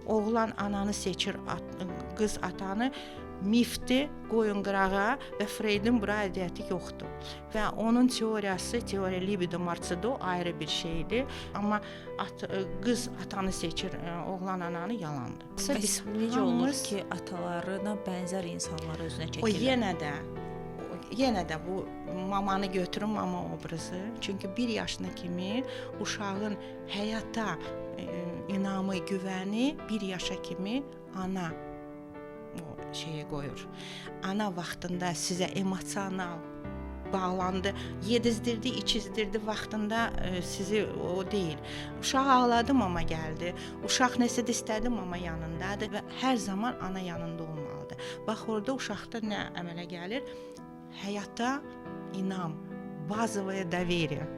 oğlan ananı seçir, qız atanı mifdir, qoyun qırağa və Freydin bura aidiyyəti yoxdur. Və onun teoriyası, teoriya libido marksido ayrı bir şeydir. Amma qız atanı seçir, oğlan ananı yalandır. Biz necə olur ki, atalarına bənzər insanları özünə o çəkirlər? yenə də bu mamanı götürün, mama obrazı. Çünki 1 yaşına kimi uşağın həyata inamı, güvəni 1 yaşa kimi ana o şeyə qoyur. Ana vaxtında sizə emosional bağlandı, yedizdirdi, içizdirdi vaxtında sizi o deyil. Uşaq ağladı, mama gəldi. Uşaq nəsə istədi, mama yanındadır və hər zaman ana yanında olmalıdır. Bax orada uşaqda nə əmələ gəlir? Həyata inam, bazovaya доверие.